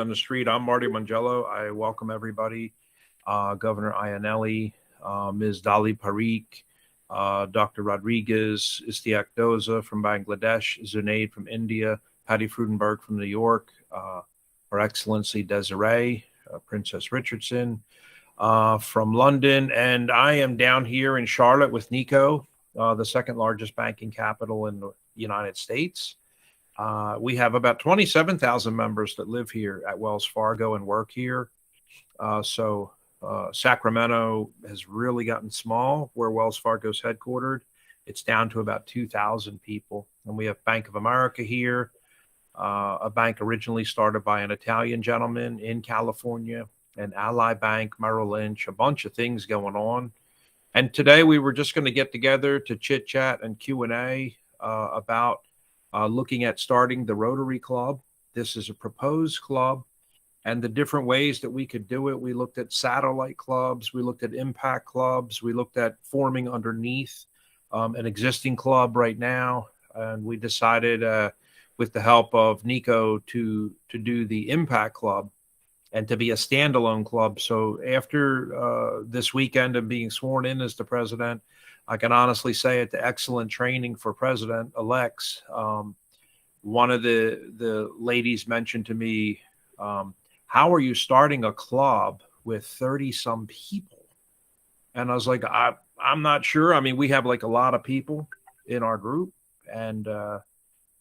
on the street. I'm Marti Mongiello. I welcome everybody. Governor Iannelli, Ms. Dali Parikh, Dr. Rodriguez, Istiak Doza from Bangladesh, Zunaid from India, Patty Frudenberg from New York, Her Excellency Desiree, Princess Richardson from London. And I am down here in Charlotte with Nico, the second largest banking capital in the United States. We have about 27,000 members that live here at Wells Fargo and work here. So Sacramento has really gotten small where Wells Fargo is headquartered. It's down to about 2,000 people. And we have Bank of America here, a bank originally started by an Italian gentleman in California, and Ally Bank, Merrill Lynch, a bunch of things going on. And today we were just going to get together to chit chat and Q&A about looking at starting the Rotary Club. This is a proposed club and the different ways that we could do it. We looked at satellite clubs. We looked at impact clubs. We looked at forming underneath an existing club right now. And we decided with the help of Nico to do the impact club and to be a standalone club. So after this weekend and being sworn in as the president, I can honestly say it's excellent training for president-elects. One of the ladies mentioned to me, how are you starting a club with 30-some people? And I was like, I'm not sure. I mean, we have like a lot of people in our group, and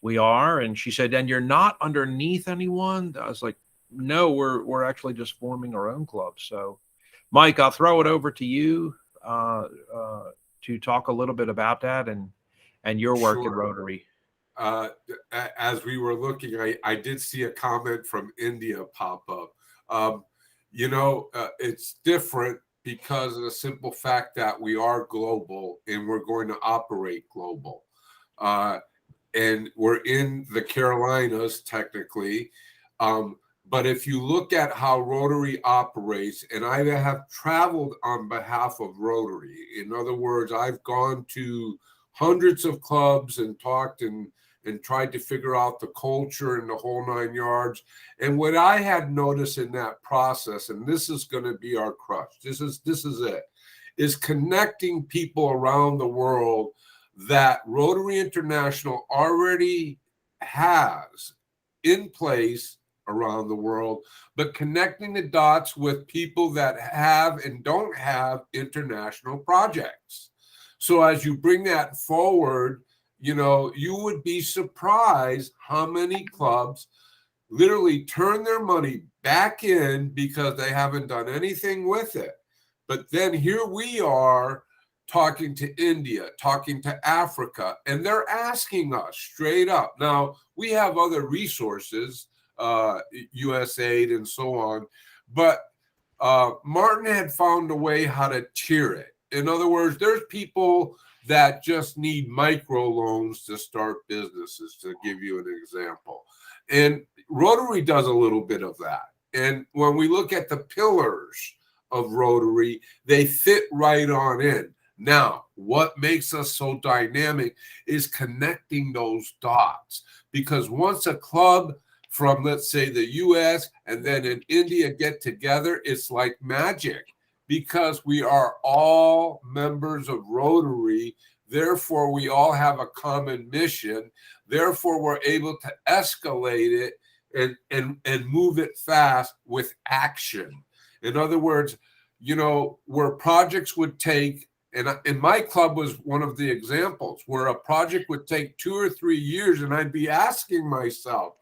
we are. And she said, and you're not underneath anyone? I was like, no, we're actually just forming our own club. So, Mike, I'll throw it over to you to talk a little bit about that and your work in Rotary. As we were looking, I did see a comment from India pop up. It's different because of the simple fact that we are global and we're going to operate global. And we're in the Carolinas, technically. But if you look at how Rotary operates, and I have traveled on behalf of Rotary, in other words, I've gone to hundreds of clubs and talked and tried to figure out the culture and the whole 9 yards. And what I had noticed in that process, and this is going to be our crush, this is it, is connecting people around the world that Rotary International already has in place around the world, but connecting the dots with people that have and don't have international projects. So as you bring that forward, you would be surprised how many clubs literally turn their money back in because they haven't done anything with it. But then here we are talking to India, talking to Africa, and they're asking us straight up. Now, we have other resources, USAID and so on, but Martin had found a way how to tier it. In other words, there's people that just need micro loans to start businesses, to give you an example. And Rotary does a little bit of that. And when we look at the pillars of Rotary, they fit right on in. Now, what makes us so dynamic is connecting those dots. Because once a club from, let's say, the US and then in India get together, it's like magic. Because we are all members of Rotary, therefore we all have a common mission, therefore we're able to escalate it and move it fast with action. In other words, where projects would take, and my club was one of the examples, where a project would take 2 or 3 years, and I'd be asking myself,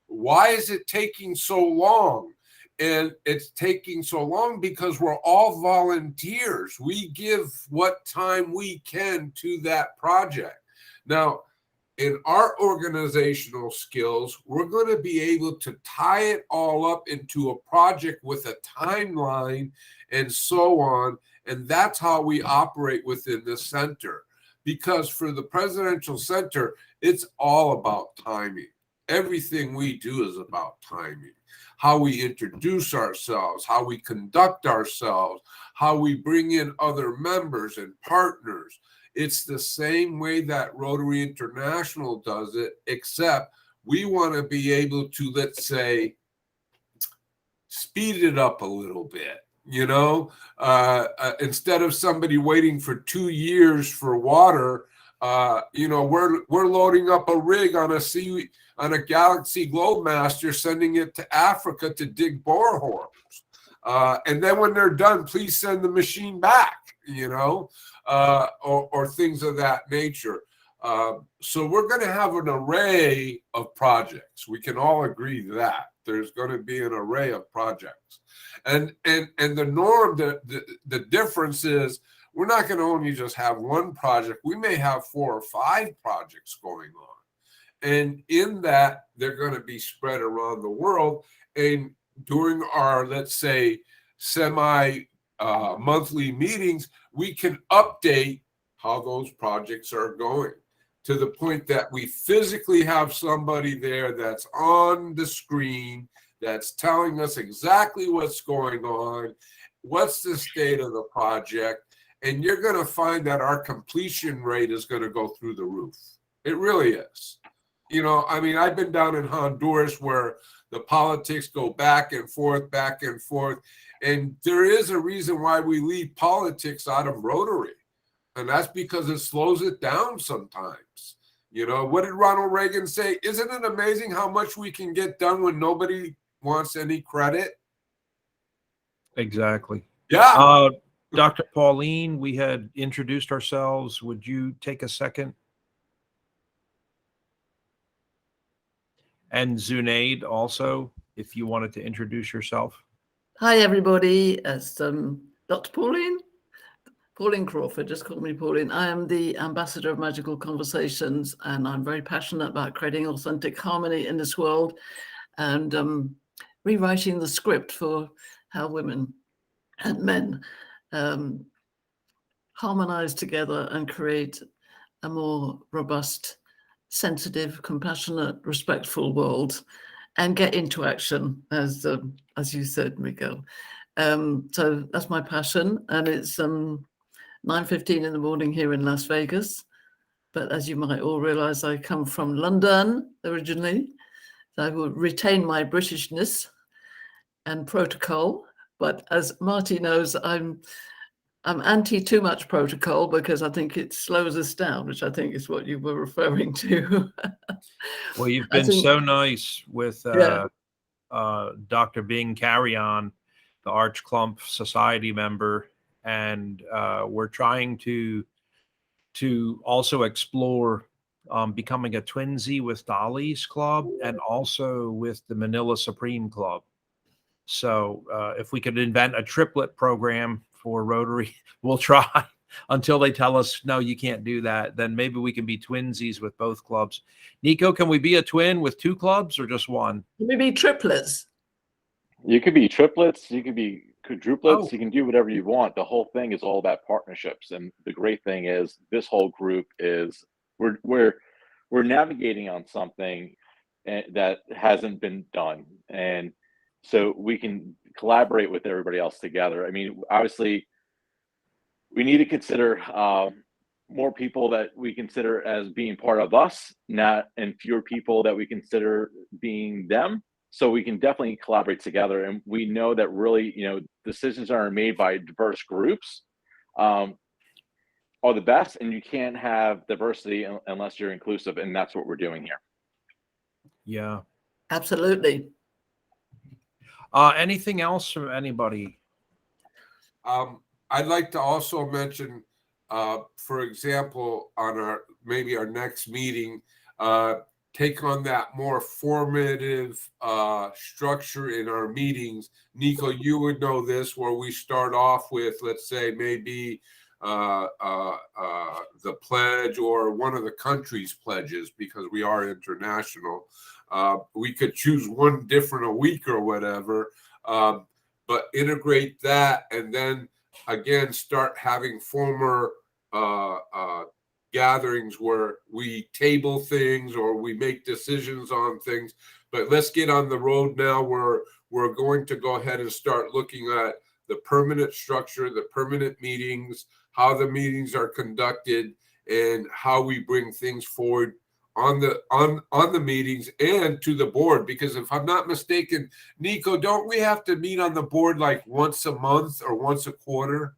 why is it taking so long? And it's taking so long because we're all volunteers. We give what time we can to that project. Now, in our organizational skills, we're going to be able to tie it all up into a project with a timeline and so on. And that's how we operate within the center. Because for the Presidential Center, it's all about timing. Everything we do is about timing. How we introduce ourselves, how we conduct ourselves, how we bring in other members and partners. It's the same way that Rotary International does it, except we want to be able to, let's say, speed it up a little bit. Instead of somebody waiting for 2 years for water, we're loading up a rig on a Galaxy Globemaster, sending it to Africa to dig boreholes. And then when they're done, please send the machine back, or things of that nature. So we're going to have an array of projects. We can all agree that there's going to be an array of projects. And the norm, the difference is we're not going to only just have one project. We may have 4 or 5 projects going on. And in that, they're going to be spread around the world. And during our, let's say, monthly meetings, we can update how those projects are going, to the point that we physically have somebody there that's on the screen, that's telling us exactly what's going on, what's the state of the project, and you're going to find that our completion rate is going to go through the roof. It really is. I've been down in Honduras where the politics go back and forth, and there is a reason why we leave politics out of Rotary, and that's because it slows it down sometimes. What did Ronald Reagan say? Isn't it amazing how much we can get done when nobody wants any credit? Exactly. Yeah. Dr. Pauline, we had introduced ourselves. Would you take a second? And Zunaid also, if you wanted to introduce yourself. Hi, everybody. It's Dr. Pauline Crawford, just call me Pauline. I am the ambassador of Magical Conversations, and I'm very passionate about creating authentic harmony in this world and rewriting the script for how women and men harmonize together and create a more robust, sensitive, compassionate, respectful world, and get into action, as you said, Miguel. So that's my passion, and it's 9:15 in the morning here in Las Vegas. But as you might all realize, I come from London originally. So I will retain my Britishness and protocol. But as Marti knows, I'm anti too much protocol, because I think it slows us down, which I think is what you were referring to. Well, you've been so nice with Dr. Bing Carry-On, the Arch Clump Society member, and we're trying to also explore becoming a twinsy with Dolly's Club and also with the Manila Supreme Club. So if we could invent a triplet program for Rotary, we'll try until they tell us, no, you can't do that. Then maybe we can be twinsies with both clubs. Nico, can we be a twin with 2 clubs or just one? Can we be triplets? You could be triplets. You could be quadruplets. You can do whatever you want. The whole thing is all about partnerships. And the great thing is this whole group is we're navigating on something that hasn't been done. And so we can collaborate with everybody else together. I mean, obviously, we need to consider more people that we consider as being part of us, and fewer people that we consider being them. So we can definitely collaborate together. And we know that really, decisions that are made by diverse groups are the best. And you can't have diversity unless you're inclusive. And that's what we're doing here. Yeah. Absolutely. Anything else from anybody? I'd like to also mention, for example, on our next meeting, take on that more formative structure in our meetings. Nico, you would know this, where we start off with, let's say, maybe the pledge or one of the country's pledges, because we are international. We could choose one different a week or whatever, but integrate that, and then again start having former gatherings where we table things or we make decisions on things. But let's get on the road now where we're going to go ahead and start looking at the permanent structure, the permanent meetings, how the meetings are conducted, and how we bring things forward on the meetings and to the board, because if I'm not mistaken, Nico, don't we have to meet on the board like once a month or once a quarter?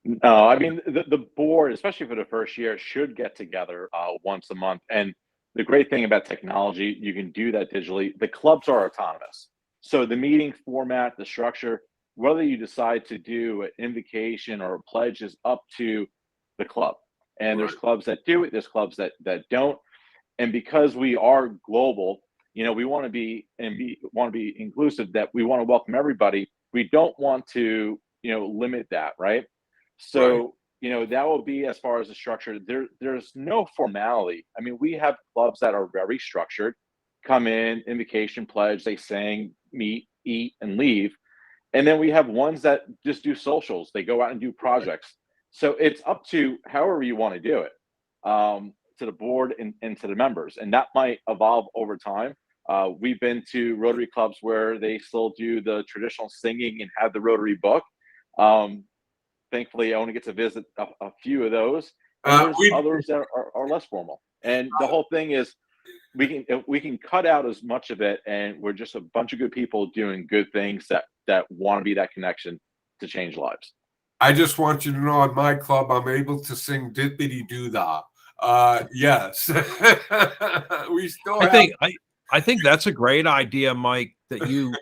No, I mean the board, especially for the first year, should get together once a month. And the great thing about technology, you can do that digitally. The clubs are autonomous, so the meeting format, the structure, whether you decide to do an invocation or a pledge, is up to the club. And there's clubs that do it, there's clubs that don't. And because we are global, we want to be inclusive, that we want to welcome everybody. We don't want to, limit that, right? So, that will be as far as the structure. There's no formality. I mean, we have clubs that are very structured, come in, invocation, pledge, they sing, meet, eat, and leave. And then we have ones that just do socials. They go out and do projects. So it's up to however you want to do it. To the board and to the members, and that might evolve over time. We've been to Rotary clubs where they still do the traditional singing and have the Rotary book. Thankfully, I only get to visit a few of those. And there's others that are less formal. And the whole thing is, we can cut out as much of it, and we're just a bunch of good people doing good things that want to be that connection to change lives. I just want you to know, in my club, I'm able to sing Dippity Doo Dah. Yes. We still I think that's a great idea, Mike, that you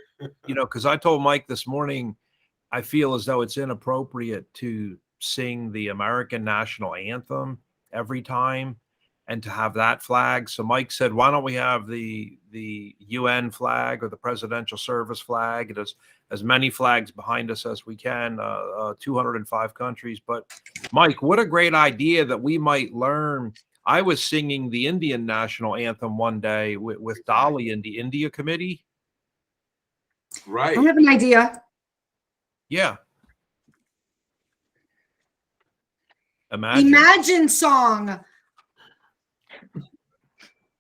because I told Mike this morning, I feel as though it's inappropriate to sing the American national anthem every time and to have that flag. So Mike said, why don't we have the UN flag or the presidential service flag? It has as many flags behind us as we can, 205 countries. But Mike, what a great idea that we might learn. I was singing the Indian national anthem one day with Dolly in the India committee. Right. I have an idea. Yeah. Imagine song.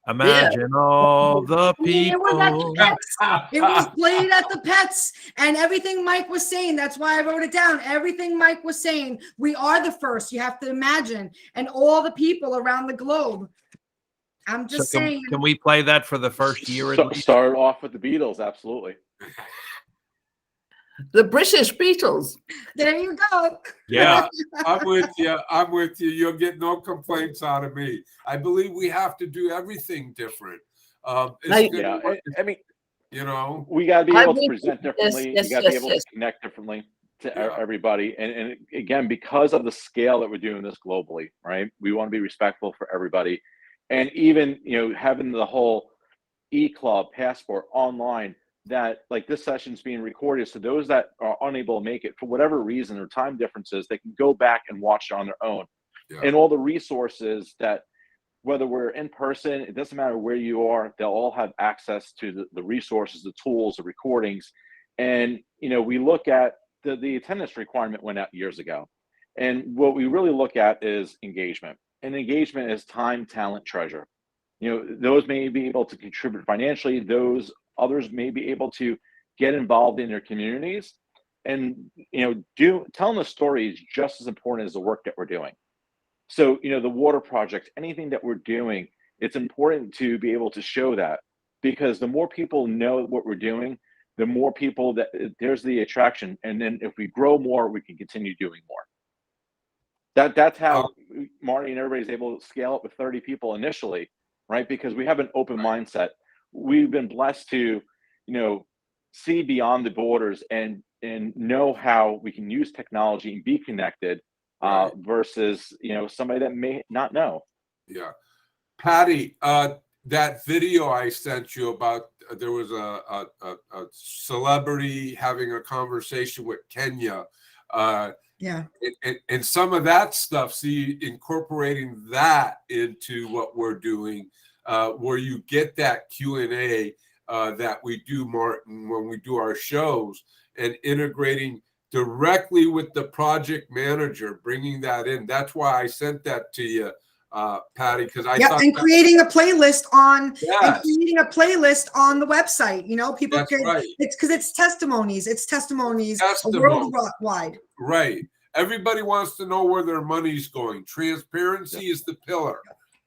Imagine all the people. It was played at the Pets, and everything Mike was saying, that's why I wrote it down. Everything Mike was saying, we are the first. You have to imagine, and all the people around the globe. I'm just saying. Can we play that for the first year at least? Start off with the Beatles, absolutely. The British Beatles. There you go. Yeah. I'm with you. You'll get no complaints out of me. I believe we have to do everything different. I mean, we got to be able to present differently. You got to be able to connect differently to everybody. And again, because of the scale that we're doing this globally, right? We want to be respectful for everybody. And even, having the whole e-club passport online, that like this session's being recorded, so those that are unable to make it for whatever reason or time differences, they can go back and watch it on their own. And all the resources that, whether we're in person, it doesn't matter where you are, they'll all have access to the resources, the tools, the recordings. And we look at the attendance requirement went out years ago, and what we really look at is engagement. And engagement is time, talent, treasure. Those may be able to contribute financially, those others may be able to get involved in their communities, and telling the story is just as important as the work that we're doing. So the water project, anything that we're doing, it's important to be able to show that, because the more people know what we're doing, the more people that there's the attraction, and then if we grow more, we can continue doing more. That's how Marty and everybody's able to scale up with 30 people initially, right? Because we have an open mindset. We've been blessed to, see beyond the borders and know how we can use technology and be connected, versus, somebody that may not know. Yeah. Patty, that video I sent you about, there was a celebrity having a conversation with Kenya. And some of that stuff, see, incorporating that into what we're doing, where you get that Q&A that we do, Martin, when we do our shows, and integrating directly with the project manager, bringing that in. That's why I sent that to you, Patty, because I thought and creating a playlist on the website. People That's can. right. It's because it's testimonies. It's testimonies worldwide. Right. Everybody wants to know where their money's going. Transparency is the pillar.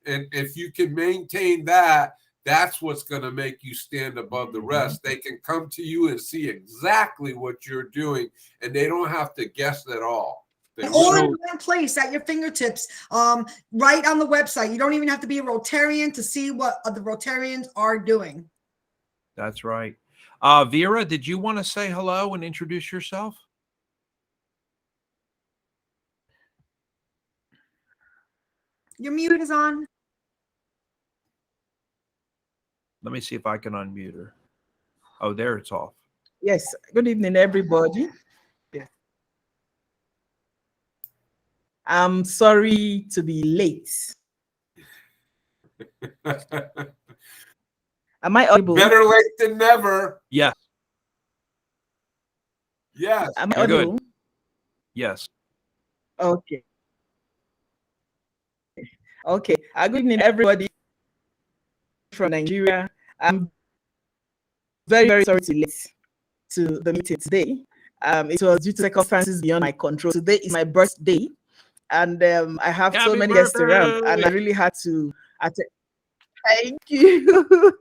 And if you can maintain that, that's what's going to make you stand above the rest. They can come to you and see exactly what you're doing, and they don't have to guess at all. And all in one place at your fingertips, right on the website. You don't even have to be a Rotarian to see what the Rotarians are doing. That's right. Vera, did you want to say hello and introduce yourself? Your mute is on. Let me see if I can unmute her. Oh, there it's off. Yes. Good evening, everybody. Yes. I'm sorry to be late. Am I audible? Better late than never. Yes. Yes. Am I You're good. audible? Yes. Okay. Okay. Good evening, everybody from Nigeria. I'm very, very sorry to be late to the meeting today. It was due to circumstances beyond my control. Today is my birthday, and I have so many guests around, and I really had to attend. Thank you.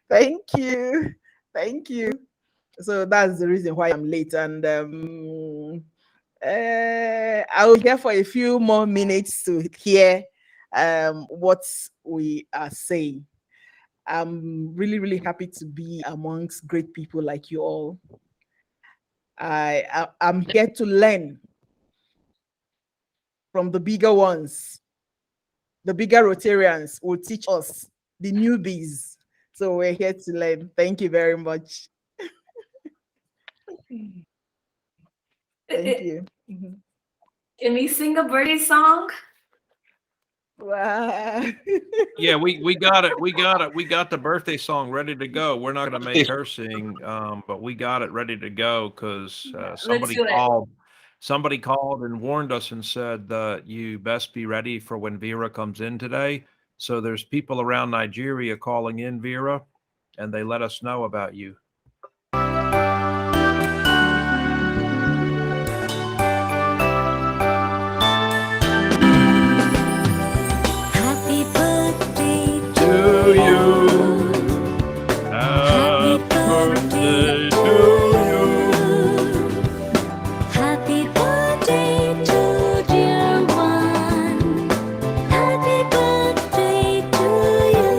Thank you. Thank you. So that's the reason why I'm late, and I will be here for a few more minutes to hear what we are saying. I'm really, really happy to be amongst great people like you all. I'm here to learn from the bigger ones. The bigger Rotarians will teach us, the newbies. So we're here to learn. Thank you very much. Thank you. Can we sing a birthday song? Wow. Yeah, we got it. We got it. We got the birthday song ready to go. We're not going to make her sing, but we got it ready to go because somebody called and warned us and said that you best be ready for when Vera comes in today. So there's people around Nigeria calling in, Vera, and they let us know about you. Happy birthday To you. Happy birthday to you. Happy birthday to dear one. Happy birthday to you.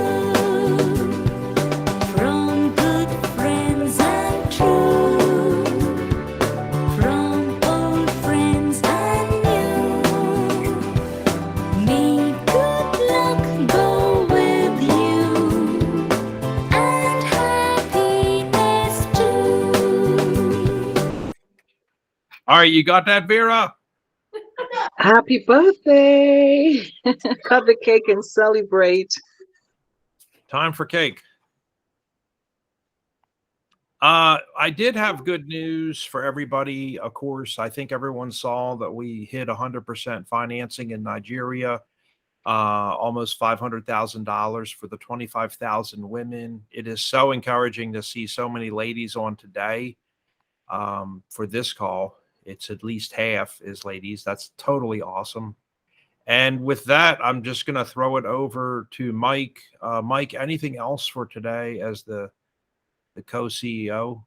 From good friends and true. From old friends and new. May good luck go with you. And happiness too. All right, you got that, Vera? Happy birthday! Cut the cake and celebrate. Time for cake. I did have good news for everybody. Of course, I think everyone saw that we hit 100% financing in Nigeria, almost $500,000 for the 25,000 women. It is so encouraging to see so many ladies on today for this call. It's at least half is ladies. That's totally awesome. And with that, I'm just going to throw it over to Mike. Mike, anything else for today as the co-CEO?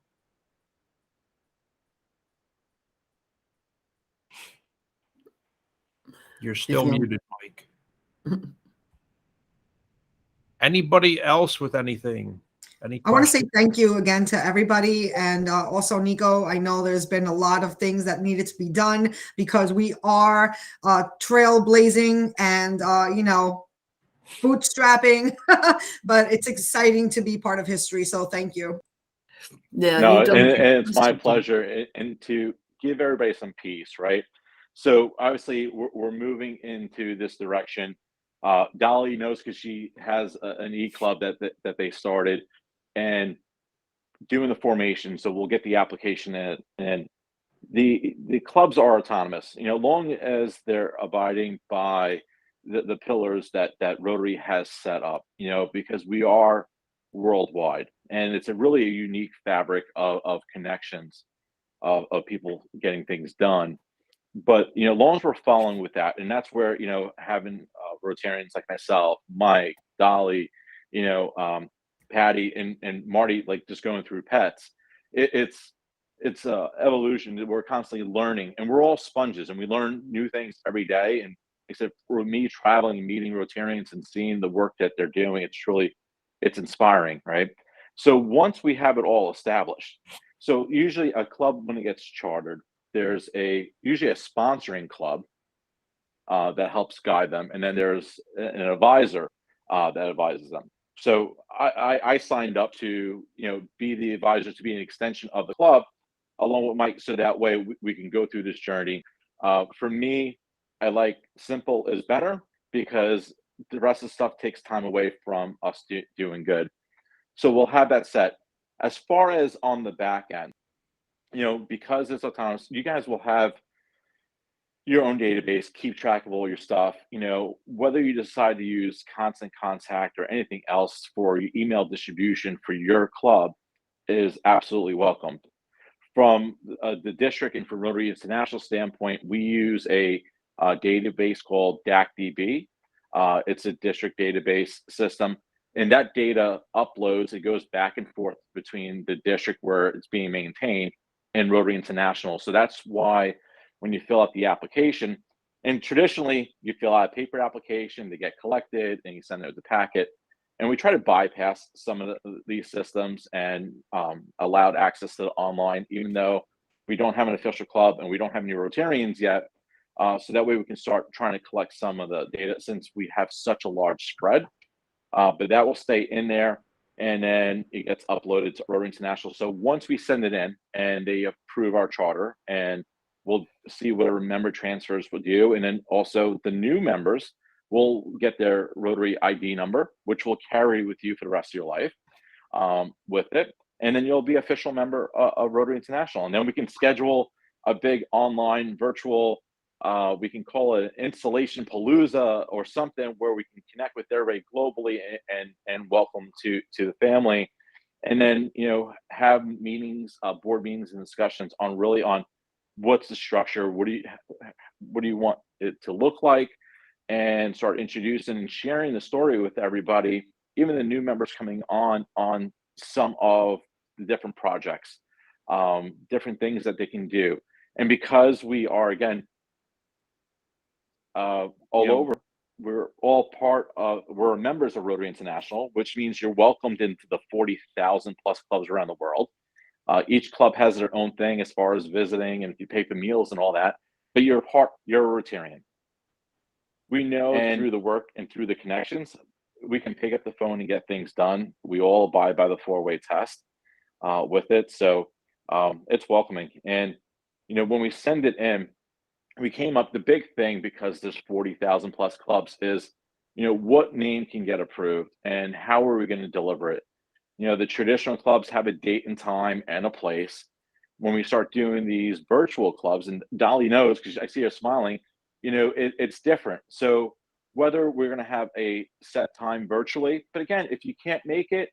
You're still muted, Mike. Anybody else with anything? Any I want to say questions? thank you again to everybody. And also, Nico, I know there's been a lot of things that needed to be done because we are trailblazing and, bootstrapping, but it's exciting to be part of history. So thank you. Yeah, No, you've done and it's my pleasure, and to give everybody some peace, right? So obviously we're moving into this direction. Dolly knows because she has an e-club that they started and doing the formation. So we'll get the application in, and the clubs are autonomous, long as they're abiding by the pillars that Rotary has set up, because we are worldwide, and it's a really unique fabric of connections of people getting things done. But long as we're following with that, and that's where having Rotarians like myself, Mike, Dolly, Patty, and Marty, like just going through pets, it's a evolution that we're constantly learning, and we're all sponges, and we learn new things every day. And except for me traveling and meeting Rotarians and seeing the work that they're doing, it's inspiring, right? So once we have it all established, so usually a club, when it gets chartered, there's usually a sponsoring club that helps guide them, and then there's an advisor that advises them. So I signed up to be the advisor, to be an extension of the club along with Mike, so that way we can go through this journey. For me, I like simple is better, because the rest of the stuff takes time away from us doing good. So we'll have that set. As far as on the back end, because it's autonomous, you guys will have your own database, keep track of all your stuff. Whether you decide to use Constant Contact or anything else for your email distribution for your club is absolutely welcomed. From the district and from Rotary International standpoint, we use a database called DACDB. It's a district database system, and that data uploads. It goes back and forth between the district where it's being maintained and Rotary International. So that's why when you fill out the application, and traditionally you fill out a paper application, they get collected, and you send out the packet. And we try to bypass some of these systems and allowed access to the online, even though we don't have an official club and we don't have any Rotarians yet. So that way we can start trying to collect some of the data, since we have such a large spread. But that will stay in there, and then it gets uploaded to Rotary International. So once we send it in and they approve our charter, and we'll see whatever member transfers will do, and then also the new members will get their Rotary ID number, which will carry with you for the rest of your life with it. And then you'll be an official member of Rotary International. And then we can schedule a big online virtual, we can call it an installation palooza or something, where we can connect with everybody globally and welcome to the family. And then, have meetings, board meetings and discussions on what's the structure, what do you want it to look like, and start introducing and sharing the story with everybody, even the new members coming on some of the different projects, different things that they can do. And because we are, again, all over, we're members of Rotary International, which means you're welcomed into the 40,000 plus clubs around the world. Each club has their own thing as far as visiting, and if you pay for meals and all that, but you're a Rotarian. We know through the work and through the connections, we can pick up the phone and get things done. We all abide by the 4-way test with it. So it's welcoming. And, when we send it in, we came up, the big thing, because there's 40,000 plus clubs, is, what name can get approved and how are we going to deliver it? The traditional clubs have a date and time and a place. When we start doing these virtual clubs, and Dolly knows, because I see her smiling, it's different. So whether we're going to have a set time virtually, but again, if you can't make it,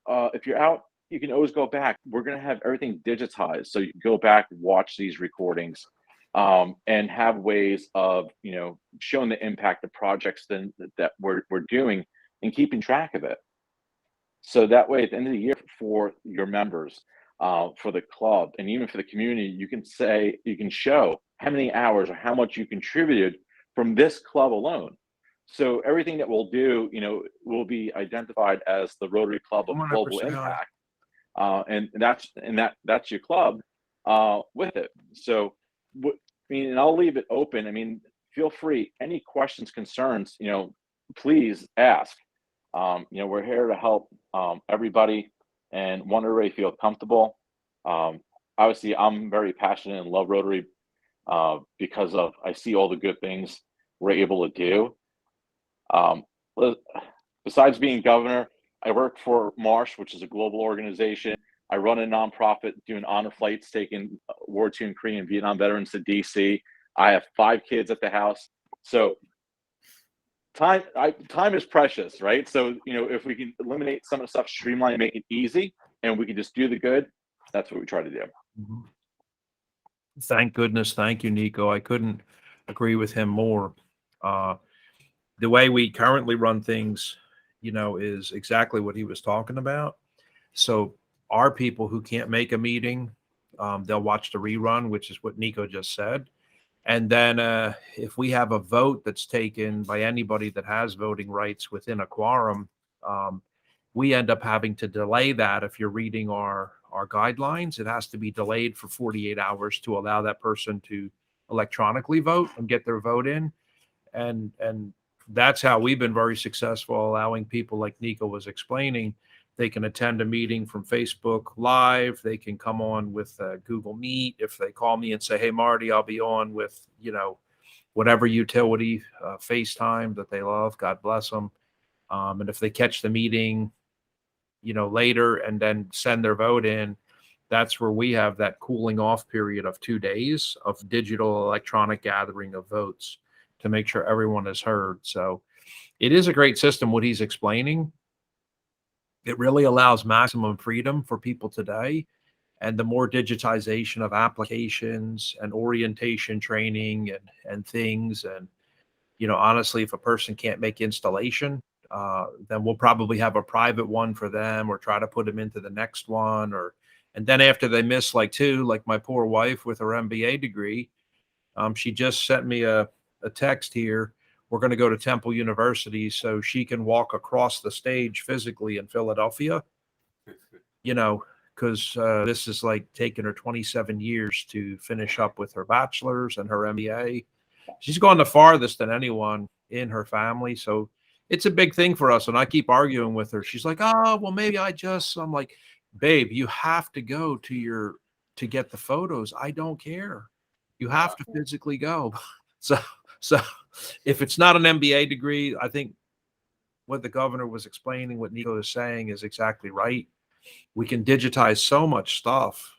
if you're out, you can always go back. We're going to have everything digitized, so you can go back, watch these recordings, and have ways of showing the impact of projects that we're doing and keeping track of it. So that way, at the end of the year, for your members, for the club, and even for the community, you can show how many hours or how much you contributed from this club alone. So everything that we'll do, will be identified as the Rotary Club of Global Impact, and that's your club with it. So, and I'll leave it open. Feel free. Any questions, concerns, please ask. We're here to help everybody and want everybody to feel comfortable. Obviously, I'm very passionate and love Rotary because I see all the good things we're able to do. Besides being governor, I work for Marsh, which is a global organization. I run a nonprofit doing honor flights, taking War II and Korean and Vietnam veterans to DC. I have 5 kids at the house. So time is precious, right? So, if we can eliminate some of the stuff, streamline, make it easy, and we can just do the good, that's what we try to do. Thank goodness. Thank you, Nico. I couldn't agree with him more. The way we currently run things, is exactly what he was talking about. So our people who can't make a meeting, they'll watch the rerun, which is what Nico just said. And then if we have a vote that's taken by anybody that has voting rights within a quorum, we end up having to delay that. If you're reading our guidelines, it has to be delayed for 48 hours to allow that person to electronically vote and get their vote in. And that's how we've been very successful, allowing people, like Nico was explaining, they can attend a meeting from Facebook Live. They can come on with Google Meet. If they call me and say, hey, Marty, I'll be on with, whatever utility, FaceTime that they love, God bless them. And if they catch the meeting, later and then send their vote in, that's where we have that cooling off period of 2 days of digital electronic gathering of votes to make sure everyone is heard. So it is a great system, what he's explaining. It really allows maximum freedom for people today. And the more digitization of applications and orientation training and things. And, honestly, if a person can't make installation, then we'll probably have a private one for them or try to put them into the next one. And then after they miss like two, like my poor wife with her MBA degree, she just sent me a text here. We're going to go to Temple University so she can walk across the stage physically in Philadelphia, because this is like taking her 27 years to finish up with her bachelor's and her MBA. She's gone the farthest than anyone in her family. So it's a big thing for us. And I keep arguing with her. She's like, oh, well, maybe I'm like, babe, you have to go to get the photos. I don't care. You have to physically go. So if it's not an MBA degree, I think what the governor was explaining, what Nico is saying is exactly right. We can digitize so much stuff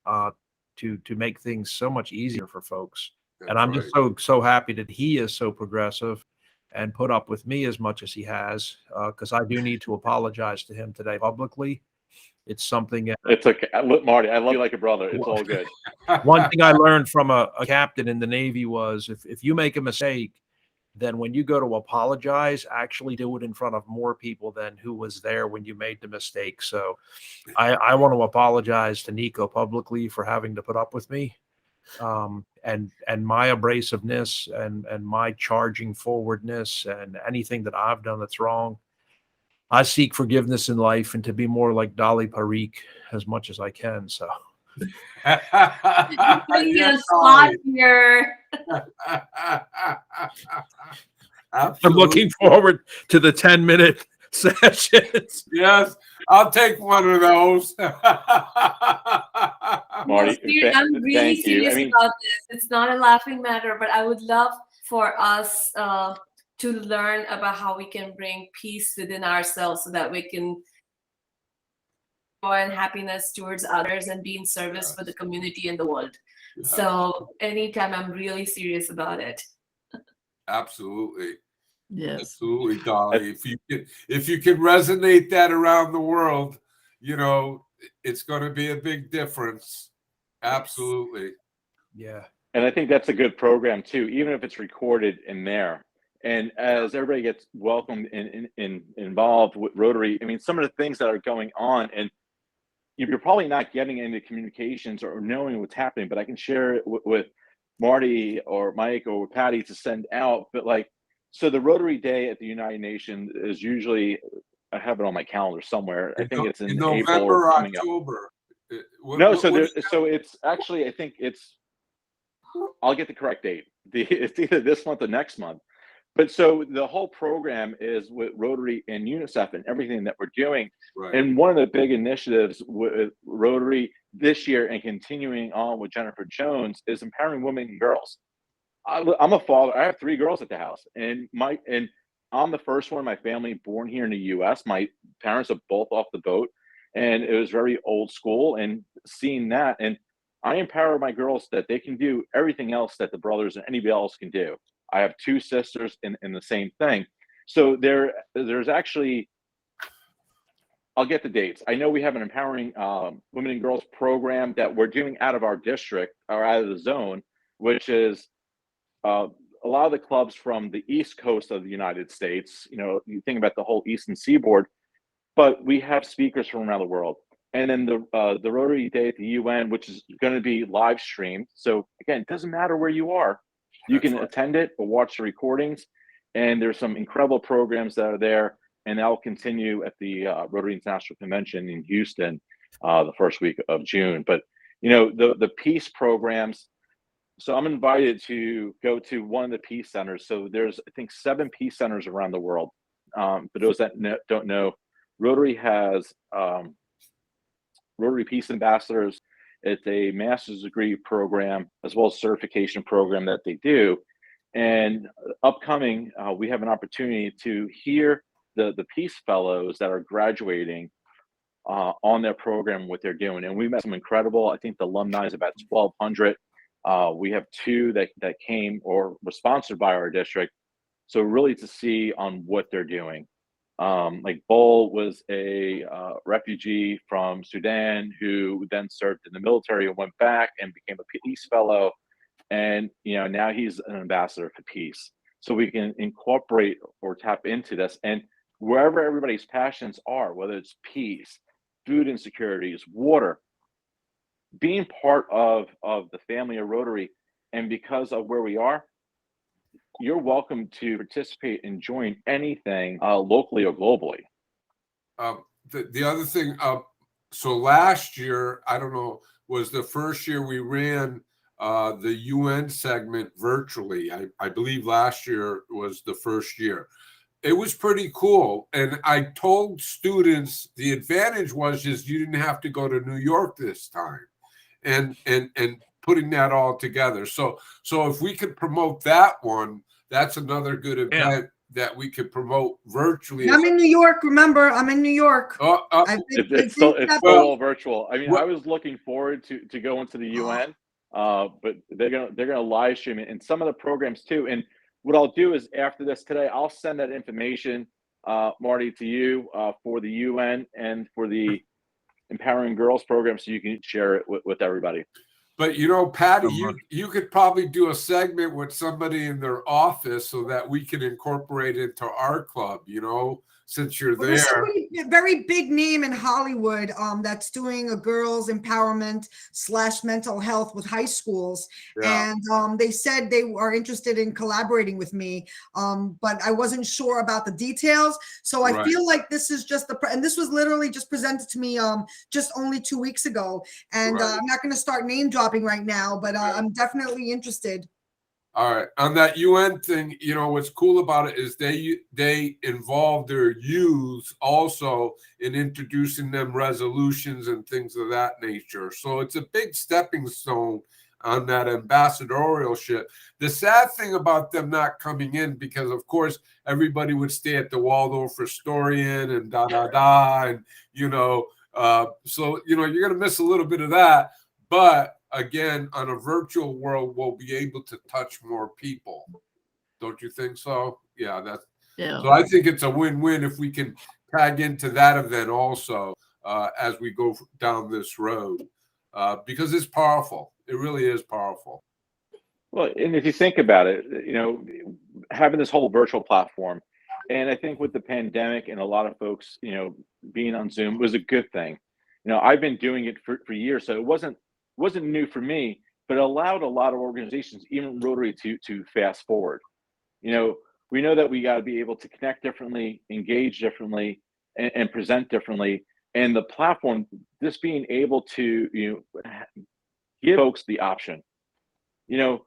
to make things so much easier for folks. That's and I'm right. just so happy that he is so progressive and put up with me as much as he has, because I do need to apologize to him today publicly. It's something. It's okay. Look, Marty, I love you like a brother. It's all good. One thing I learned from a captain in the Navy was if you make a mistake, then when you go to apologize, actually do it in front of more people than who was there when you made the mistake. So I want to apologize to Nico publicly for having to put up with me. And my abrasiveness and my charging forwardness and anything that I've done that's wrong. I seek forgiveness in life and to be more like Dolly Parikh as much as I can. So Putting you in a spot here. I'm looking forward to the 10-minute sessions. Yes, I'll take one of those. Marty, I'm really thank you. serious about this. It's not a laughing matter, but I would love for us to learn about how we can bring peace within ourselves so that we can joy and happiness towards others and be in service for the community and the world. So anytime, I'm really serious about it. Absolutely. Yes. Absolutely, Dolly. If you can resonate that around the world, it's going to be a big difference. Absolutely. Yeah. And I think that's a good program too, even if it's recorded in there. And as everybody gets welcomed and involved with Rotary, I mean, some of the things that are going on, and you're probably not getting into communications or knowing what's happening, but I can share it with Marty or Mike or with Patty to send out. But so the Rotary Day at the United Nations is usually, I have it on my calendar somewhere. I think it's in November April or coming October. So it's actually, I think it's, I'll get the correct date. It's either this month or next month. But so the whole program is with Rotary and UNICEF and everything that we're doing. Right. And one of the big initiatives with Rotary this year and continuing on with Jennifer Jones is empowering women and girls. I'm a father. I have 3 girls at the house, and I'm the first one in my family born here in the U.S. My parents are both off the boat, and it was very old school. And seeing that, and I empower my girls that they can do everything else that the brothers and anybody else can do. I have 2 sisters in the same thing. So there's actually I'll get the dates. I know we have an empowering women and girls program that we're doing out of our district or out of the zone, which is a lot of the clubs from the East Coast of the United States. You know, you think about the whole Eastern Seaboard, but we have speakers from around the world. And then the Rotary Day at the UN, which is going to be live streamed. So again, it doesn't matter where you are. You can attend it or watch the recordings. And there's some incredible programs that are there. And that will continue at the Rotary International Convention in Houston the first week of June. But, you know, the peace programs. So I'm invited to go to one of the peace centers. So there's, I think, 7 peace centers around the world. For those that don't know, Rotary has Rotary Peace Ambassadors. It's a master's degree program as well as certification program that they do. And upcoming, we have an opportunity to hear the Peace Fellows that are graduating on their program, what they're doing. And we met some incredible, I think the alumni is about 1,200. We have 2 that came or were sponsored by our district. So really to see on what they're doing. Like Bol was a refugee from Sudan who then served in the military and went back and became a peace fellow. And, you know, now he's an ambassador for peace. So we can incorporate or tap into this. And wherever everybody's passions are, whether it's peace, food insecurities, water, being part of the family of Rotary, and because of where we are, you're welcome to participate and join anything locally or globally. The other thing, so last year, I don't know, was the first year we ran the UN segment virtually. I believe last year was the first year. It was pretty cool. And I told students the advantage was just you didn't have to go to New York this time. And putting that all together. So if we could promote that one, that's another good event that we could promote virtually. I'm in New York. Remember, I'm in New York. It's still all virtual. I mean, I was looking forward to going to the UN, but they're gonna live stream it and some of the programs too. And what I'll do is after this today, I'll send that information, Marty, to you for the UN and for the Empowering Girls program, so you can share it with everybody. But you know, Patty, you could probably do a segment with somebody in their office so that we can incorporate it into our club, you know, since you're there. There's somebody, a very big name in Hollywood that's doing a girls empowerment / mental health with high schools. Yeah. And they said they are interested in collaborating with me, but I wasn't sure about the details. So I feel like this is just and this was literally just presented to me just only 2 weeks ago. And I'm not going to start name dropping right now, but I'm definitely interested. All right. On that UN thing, you know, what's cool about it is they involve their youth also in introducing them resolutions and things of that nature. So it's a big stepping stone on that ambassadorialship. The sad thing about them not coming in, because of course everybody would stay at the Waldorf Astoria and and you know, so you know you're gonna miss a little bit of that, but again, on a virtual world, we'll be able to touch more people. Don't you think so? Yeah, so I think it's a win-win if we can tag into that event also as we go down this road, because it's powerful. It really is powerful. Well, and if you think about it, you know, having this whole virtual platform, and I think with the pandemic and a lot of folks, you know, being on Zoom was a good thing. You know, I've been doing it for years, so it wasn't new for me, but it allowed a lot of organizations, even Rotary, to fast forward. You know, we know that we got to be able to connect differently, engage differently, and present differently. And the platform, just being able to, you know, give folks the option. You know,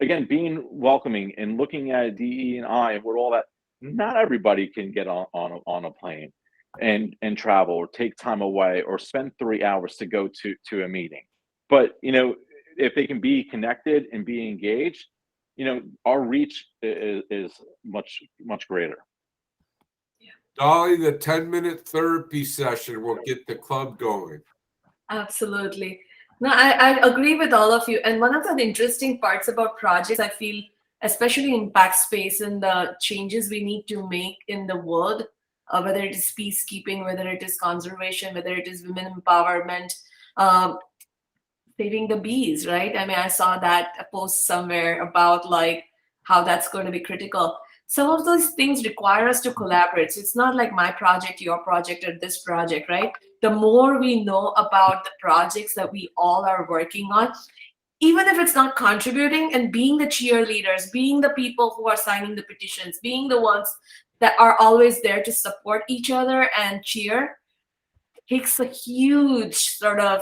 again, being welcoming and looking at DE&I and what all that. Not everybody can get on a plane and travel or take time away or spend 3 hours to go to a meeting. But, you know, if they can be connected and be engaged, you know, our reach is much, much greater. Yeah. Dolly, the 10-minute therapy session will get the club going. Absolutely. No, I agree with all of you. And one of the interesting parts about projects, I feel, especially in backspace and the changes we need to make in the world, whether it is peacekeeping, whether it is conservation, whether it is women empowerment, saving the bees, right? I mean, I saw that a post somewhere about like how that's going to be critical. Some of those things require us to collaborate. So it's not like my project, your project, or this project, right? The more we know about the projects that we all are working on, even if it's not contributing, and being the cheerleaders, being the people who are signing the petitions, being the ones that are always there to support each other and cheer, takes a huge sort of,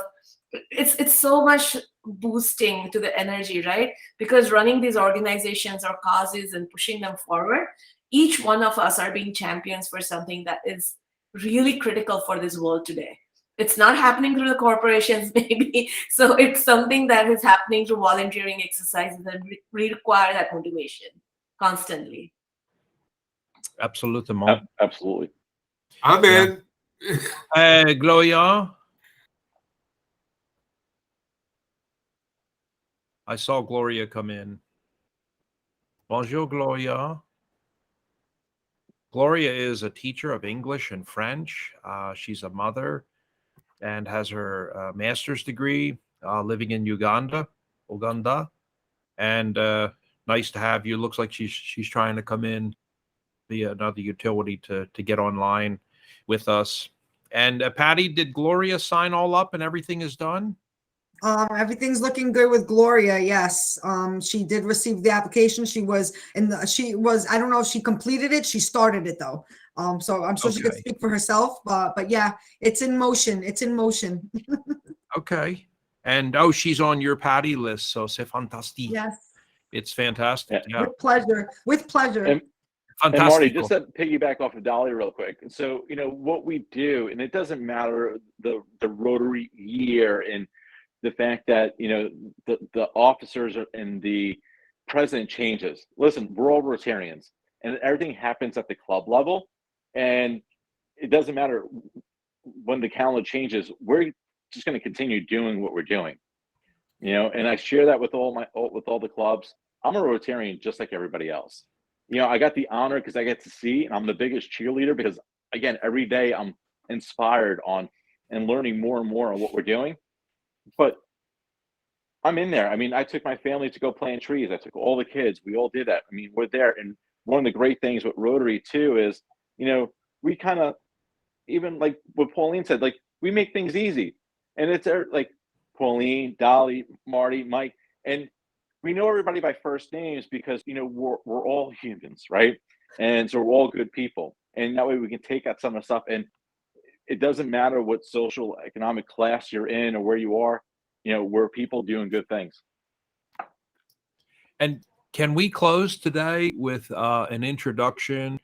it's so much boosting to the energy, right? Because running these organizations or causes and pushing them forward, each one of us are being champions for something that is really critical for this world today. It's not happening through the corporations, maybe. So it's something that is happening through volunteering exercises that require that motivation constantly. Absolutely. Absolutely. I'm in. Gloria. I saw Gloria come in. Bonjour, Gloria. Gloria is a teacher of English and French. She's a mother and has her master's degree living in Uganda. And nice to have you. Looks like she's trying to come in via another utility to get online with us. And Patty, did Gloria sign all up and everything is done? Everything's looking good with Gloria. Yes. She did receive the application. She was I don't know if she completed it. She started it though. So I'm sure she could Okay. speak for herself, but yeah, it's in motion. It's in motion. Okay. And she's on your Patty list. So c'est fantastique. Yes. It's fantastic. Yeah. With pleasure. With pleasure. And Marty, Fantastico. just to piggyback off of Dolly real quick. So, what we do, and it doesn't matter the Rotary year and the fact that, the officers and the president changes. Listen, we're all Rotarians, and everything happens at the club level. And it doesn't matter when the calendar changes, we're just going to continue doing what we're doing. And I share that with all the clubs. I'm a Rotarian just like everybody else. I got the honor because I get to see, and I'm the biggest cheerleader because, again, every day I'm inspired on and learning more and more on what we're doing. But I'm in there. I mean, I took my family to go plant trees. I took all the kids. We all did that. I mean, we're there. And one of the great things with Rotary too is, we kind of, even like what Pauline said, like we make things easy. And it's like Pauline, Dolly, Marty, Mike, and we know everybody by first names because, we're all humans, right? And so we're all good people. And that way we can take out some of the stuff. And it doesn't matter what social economic class you're in or where you are, we're people doing good things. And can we close today with an introduction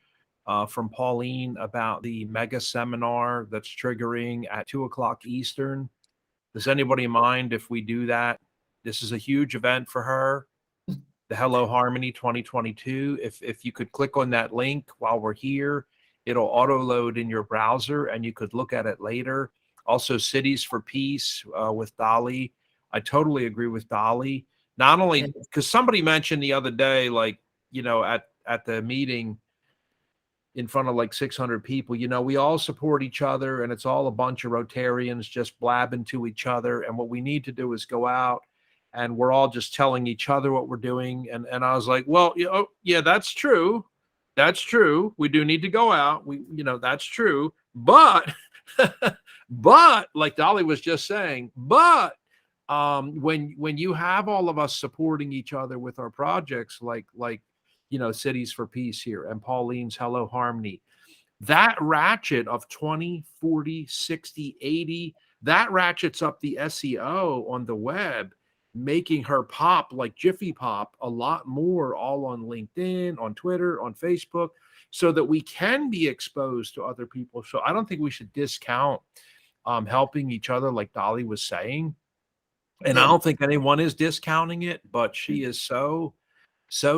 from Pauline about the mega seminar that's triggering at 2:00 Eastern? Does anybody mind if we do that? This is a huge event for her. The Hello Harmony 2022. If you could click on that link while we're here, it'll auto load in your browser and you could look at it later. Also, Cities for Peace with Dolly. I totally agree with Dolly. Not only because somebody mentioned the other day, like, at the meeting in front of like 600 people, we all support each other and it's all a bunch of Rotarians just blabbing to each other. And what we need to do is go out and we're all just telling each other what we're doing. And I was like, well, yeah, that's true. That's true. We do need to go out. That's true. But, but like Dolly was just saying, but when you have all of us supporting each other with our projects, like Cities for Peace here and Pauline's Hello Harmony, that ratchet of 20, 40, 60, 80, that ratchets up the SEO on the web, making her pop like Jiffy Pop a lot more, all on LinkedIn, on Twitter, on Facebook, so that we can be exposed to other people. So I don't think we should discount helping each other, like Dolly was saying. And I don't think anyone is discounting it, but she is so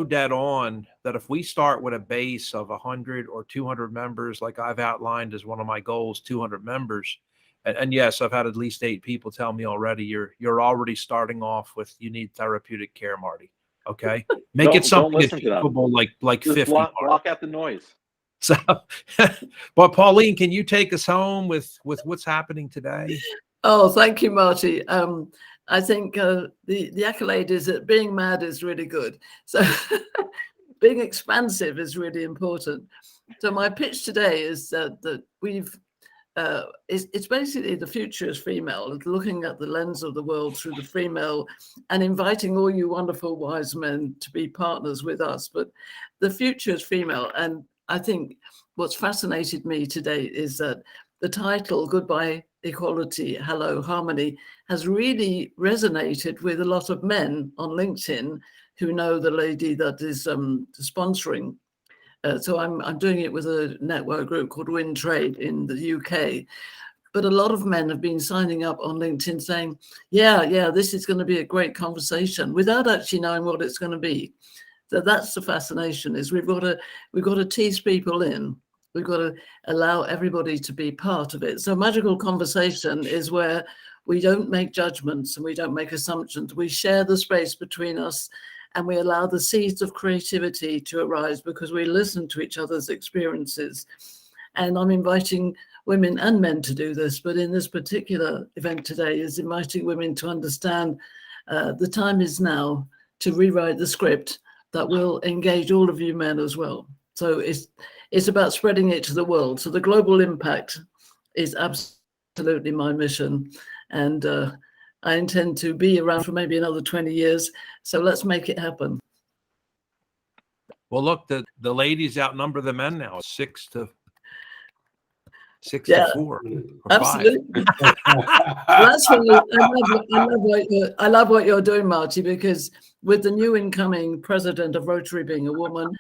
dead on that if we start with a base of 100 or 200 members, like I've outlined as one of my goals, 200 members. And yes, I've had at least 8 people tell me already, you're already starting off with, you need therapeutic care, Marty. Okay. Make it something achievable, like Just 50. block out the noise. So, but Pauline, can you take us home with what's happening today? Oh, thank you, Marty. I think the accolade is that being mad is really good. So being expansive is really important. So my pitch today is that we've it's basically the future is female, looking at the lens of the world through the female and inviting all you wonderful wise men to be partners with us. But the future is female. And I think what's fascinated me today is that the title, Goodbye Equality, Hello Harmony, has really resonated with a lot of men on LinkedIn who know the lady that is sponsoring. So I'm doing it with a network group called Win Trade in the UK. But a lot of men have been signing up on LinkedIn saying, yeah, this is going to be a great conversation without actually knowing what it's going to be. So that's the fascination, is we've got to tease people in. We've got to allow everybody to be part of it. So magical conversation is where we don't make judgments and we don't make assumptions. We share the space between us and we allow the seeds of creativity to arise because we listen to each other's experiences. And I'm inviting women and men to do this, but in this particular event today is inviting women to understand the time is now to rewrite the script that will engage all of you men as well. So it's about spreading it to the world. So the global impact is absolutely my mission. And I intend to be around for maybe another 20 years. So let's make it happen. Well, look, the ladies outnumber the men now, 6 to 4. Absolutely. That's really, I love what you're doing, Marty, because with the new incoming president of Rotary being a woman,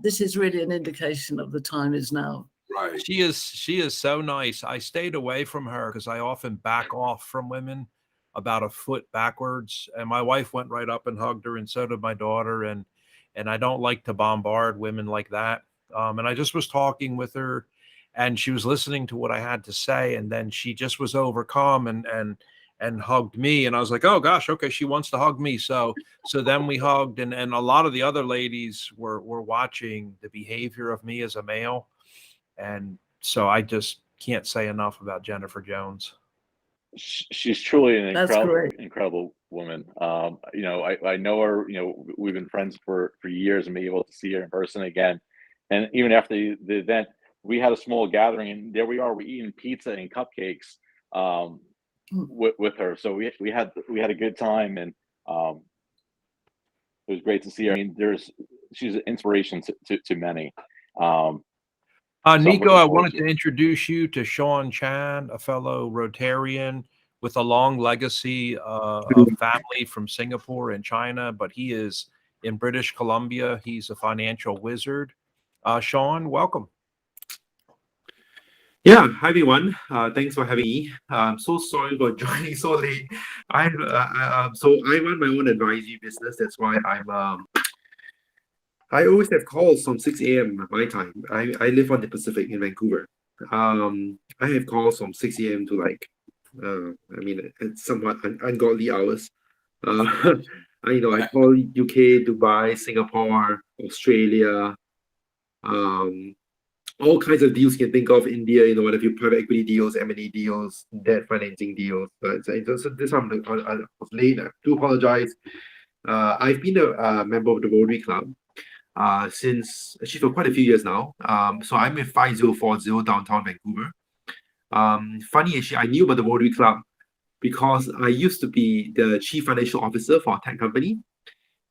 this is really an indication of the time is now. Right. She is so nice. I stayed away from her because I often back off from women about a foot backwards. And my wife went right up and hugged her, and so did my daughter. And I don't like to bombard women like that. And I just was talking with her, and she was listening to what I had to say, and then she just was overcome and hugged me. And I was like, oh gosh, okay, she wants to hug me. So then we hugged, and a lot of the other ladies were watching the behavior of me as a male. And so I just can't say enough about Jennifer Jones. She's truly an That's incredible woman. You know, I know her, you know, we've been friends for years, and be able to see her in person again. And even after the event, we had a small gathering, and there we are, we're eating pizza and cupcakes with her. So we had a good time, and it was great to see her. I mean, she's an inspiration to many. Nico, I wanted to introduce you to Sean Chan, a fellow Rotarian with a long legacy of family from Singapore and China, but he is in British Columbia. He's a financial wizard. Sean, welcome. Yeah, hi everyone. Thanks for having me. I'm so sorry for joining so late. I run my own advisory business. That's why I always have calls from 6 a.m. my time. I live on the Pacific in Vancouver. I have calls from 6 a.m. to it's somewhat ungodly hours. I call UK, Dubai, Singapore, Australia, all kinds of deals you can think of. India, what have you, private equity deals, M&A deals, debt financing deals. So this time I was late. I do apologize. I've been a member of the Rotary Club since actually for quite a few years now. So I'm in 5040 downtown Vancouver. Funny, actually, I knew about the Rotary Club because I used to be the chief financial officer for a tech company,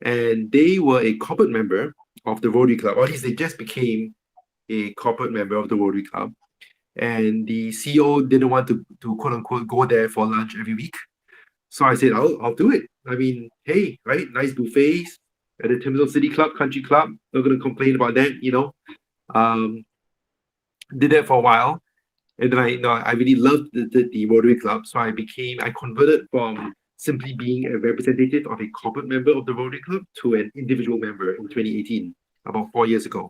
and they were a corporate member of the Rotary Club, or at least they just became a corporate member of the Rotary Club. And the CEO didn't want to quote unquote go there for lunch every week. So I said, I'll do it. I mean, hey, right? Nice buffets at the Timberland City Club, Country Club. Not going to complain about that, Did that for a while. And then I really loved the Rotary Club. So I converted from simply being a representative of a corporate member of the Rotary Club to an individual member in 2018, about 4 years ago.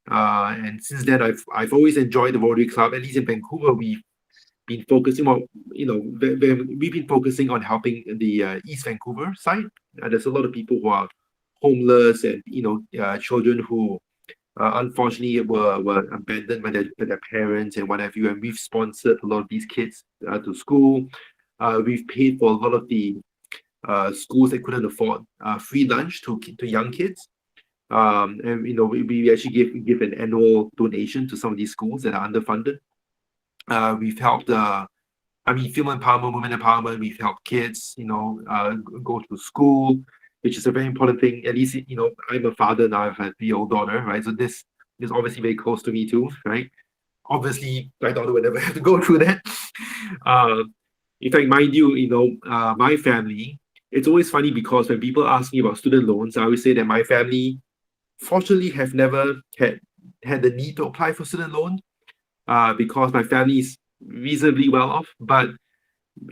And since then, I've always enjoyed the Rotary Club. At least in Vancouver, we've been focusing on, we've been focusing on helping the East Vancouver side. There's a lot of people who are homeless and children who unfortunately were abandoned by their parents and what have you. And we've sponsored a lot of these kids to school. We've paid for a lot of the schools that couldn't afford free lunch to young kids. And we actually give an annual donation to some of these schools that are underfunded. We've helped film empowerment, women empowerment. We've helped kids, go to school, which is a very important thing. At least, I'm a father now. I've had a 3-year-old daughter, right? So this is obviously very close to me too, right? Obviously, my daughter would never have to go through that. In fact, mind you, my family, it's always funny because when people ask me about student loans, I always say that my family, fortunately, have never had the need to apply for student loan because my family is reasonably well off. But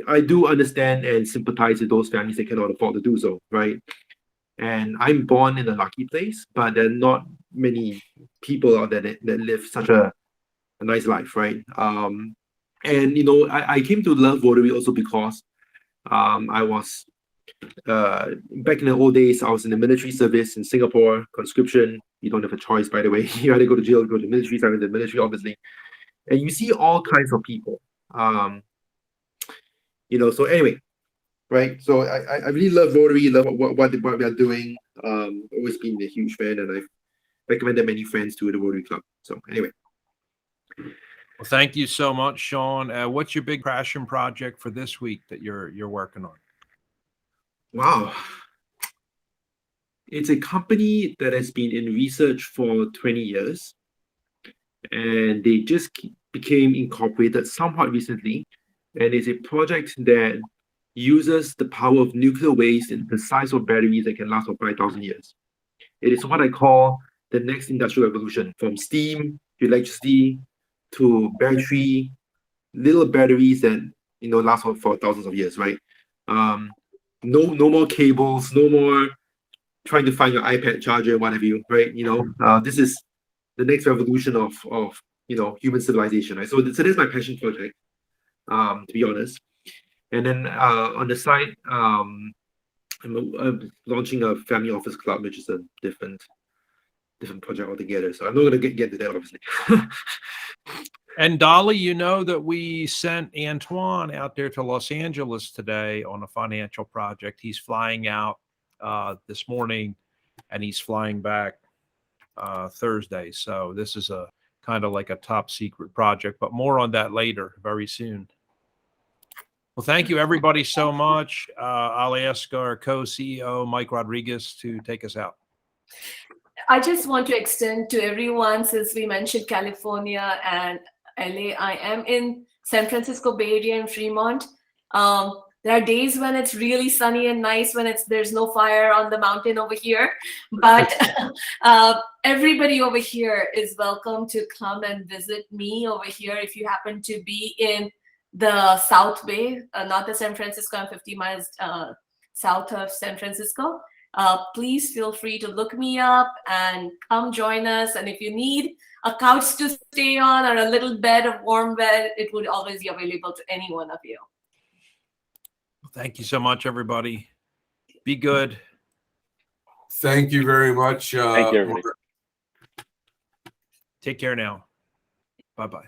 I do understand and sympathize with those families that cannot afford to do so, right? And I'm born in a lucky place, but there are not many people out there that live such a nice life, right? And I came to love Rotary also because I was back in the old days. I was in the military service in Singapore, conscription. You don't have a choice, by the way. You either go to jail or go to the military. So I'm in the military, obviously, and you see all kinds of people. So anyway, right? So I really love Rotary, love what we are doing. Always been a huge fan, and I've recommended many friends to the Rotary Club. So anyway. Well, thank you so much, Sean. What's your big passion project for this week that you're working on? Wow. It's a company that has been in research for 20 years, and they just became incorporated somewhat recently. And it's a project that uses the power of nuclear waste in the size of batteries that can last for 5,000 years. It is what I call the next industrial revolution, from steam to electricity to battery, little batteries that last for thousands of years, right? No more cables, no more trying to find your iPad charger and what have you, right? This is the next revolution of human civilization, right? So that's my passion project, to be honest. And then on the side, I'm launching a family office club, which is a different project altogether. So I'm not going to get into that, obviously. And Dolly, you know that we sent Antoine out there to Los Angeles today on a financial project. He's flying out this morning, and he's flying back Thursday. So this is a kind of like a top secret project, but more on that later, very soon. Well, thank you everybody so much. I'll ask our co-CEO, Mike Rodriguez, to take us out. I just want to extend to everyone, since we mentioned California and LA, I am in San Francisco Bay Area in Fremont. There are days when it's really sunny and nice, when there's no fire on the mountain over here. But everybody over here is welcome to come and visit me over here. If you happen to be in the South Bay, not the San Francisco, I'm 50 miles south of San Francisco. Please feel free to look me up and come join us. And if you need a couch to stay on or a little bed, a warm bed, it would always be available to any one of you. Thank you so much, everybody. Be good. Thank you very much. Thank you, everybody. Take care now. Bye-bye.